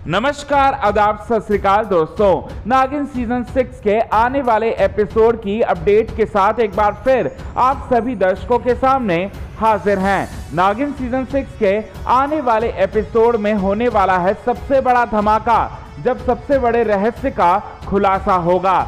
नमस्कार, आदाब, सत श्री अकाल दोस्तों। नागिन सीजन 6 के आने वाले एपिसोड की अपडेट के साथ एक बार फिर आप सभी दर्शकों के सामने हाजिर हैं। नागिन सीजन 6 के आने वाले एपिसोड में होने वाला है सबसे बड़ा धमाका, जब सबसे बड़े रहस्य का खुलासा होगा।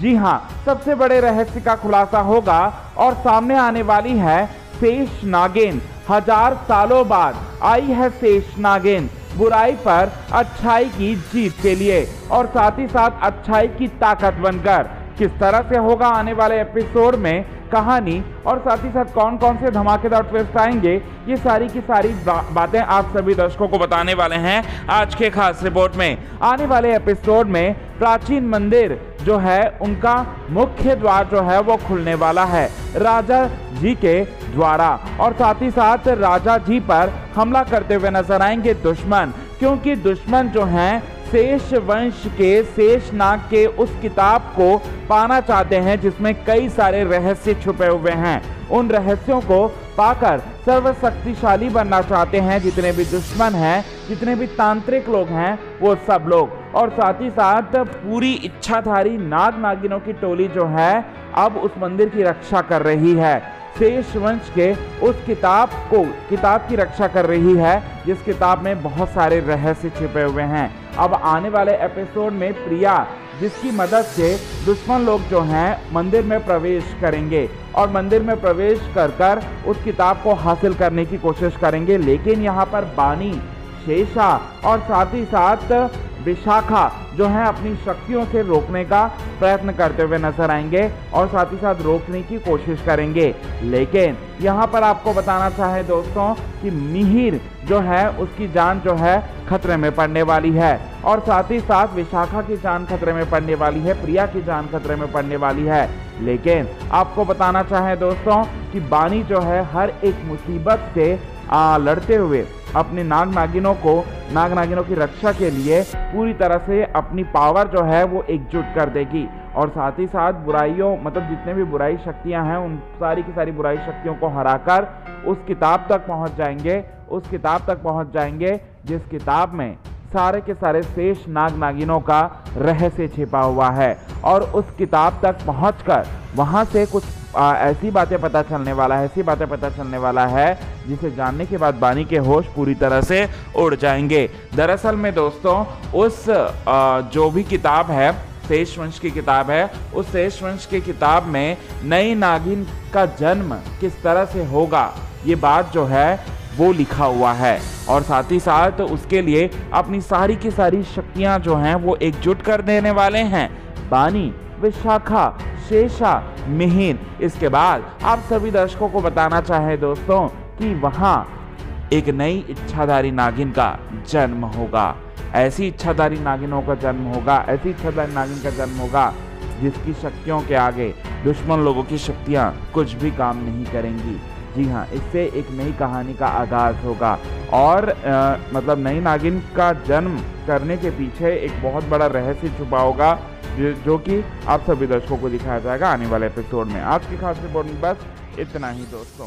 जी हां, सबसे बड़े रहस्य का खुलासा होगा और सामने आने वाली है शेष नागिन। 1000 सालों बाद आई है शेष नागिन, बुराई पर अच्छाई की जीत के लिए और साथ ही साथ अच्छाई की ताकत बनकर। किस तरह से होगा आने वाले एपिसोड में कहानी और साथ ही साथ कौन कौन से धमाकेदार ट्विस्ट आएंगे, ये सारी की सारी बातें आप सभी दर्शकों को बताने वाले हैं आज के खास रिपोर्ट में। आने वाले एपिसोड में प्राचीन मंदिर जो है उनका मुख्य द्वार जो है वो खुलने वाला है राजा जी के द्वारा, और साथ ही साथ राजा जी पर हमला करते हुए नजर आएंगे दुश्मन, क्योंकि दुश्मन जो हैं शेष वंश के शेष नाग के उस किताब को पाना चाहते हैं जिसमें कई सारे रहस्य छुपे हुए हैं। उन रहस्यों को पाकर सर्वशक्तिशाली बनना चाहते हैं जितने भी दुश्मन हैं, जितने भी तांत्रिक लोग हैं, वो सब लोग। और साथ ही साथ पूरी इच्छाधारी नाग नागिनों की टोली जो है अब उस मंदिर की रक्षा कर रही है, शेष वंश के उस किताब की रक्षा कर रही है, जिस किताब में बहुत सारे रहस्य छिपे हुए हैं। अब आने वाले एपिसोड में प्रिया, जिसकी मदद से दुश्मन लोग जो हैं मंदिर में प्रवेश करेंगे और मंदिर में प्रवेश कर उस किताब को हासिल करने की कोशिश करेंगे, लेकिन यहाँ पर बानी, शेषा और साथ ही साथ विशाखा जो है अपनी शक्तियों से रोकने का प्रयत्न करते हुए नजर आएंगे और साथ ही साथ रोकने की कोशिश करेंगे। लेकिन यहाँ पर आपको बताना चाहे दोस्तों कि मिहिर जो है उसकी जान जो है खतरे में पड़ने वाली है और साथ ही साथ विशाखा की जान खतरे में पड़ने वाली है, प्रिया की जान खतरे में पड़ने वाली है। लेकिन आपको बताना चाहे दोस्तों कि बानी जो है हर एक मुसीबत से लड़ते हुए अपने नाग नागिनों की रक्षा के लिए पूरी तरह से अपनी पावर जो है वो एकजुट कर देगी और साथ ही साथ बुराइयों मतलब जितने भी बुराई शक्तियां हैं उन सारी की सारी बुराई शक्तियों को हराकर उस किताब तक पहुंच जाएंगे जिस किताब में सारे के सारे शेष नाग नागिनों का रहस्य छिपा हुआ है। और उस किताब तक पहुंचकर वहां से कुछ ऐसी बातें पता चलने वाला है जिसे जानने के बाद बानी के होश पूरी तरह से उड़ जाएंगे। दरअसल में दोस्तों उस जो भी किताब है, शेष वंश की किताब है, उस शेष वंश की किताब में नई नागिन का जन्म किस तरह से होगा ये बात जो है वो लिखा हुआ है और साथ ही साथ उसके लिए अपनी सारी की सारी शक्तियां जो हैं वो एकजुट कर देने वाले हैं बानी, विशाखा, शेषा, मिहिर। इसके बाद आप सभी दर्शकों को बताना चाहे दोस्तों कि वहां एक नई इच्छाधारी नागिन का जन्म होगा। ऐसी इच्छाधारी नागिन का जन्म होगा जिसकी शक्तियों के आगे दुश्मन लोगों की शक्तियां कुछ भी काम नहीं करेंगी। जी हाँ, इससे एक नई कहानी का आगाज होगा और मतलब नई नागिन का जन्म करने के पीछे एक बहुत बड़ा रहस्य छुपा होगा जो कि आप सभी दर्शकों को दिखाया जाएगा आने वाले एपिसोड में। आज की खास रिपोर्ट में बस इतना ही दोस्तों।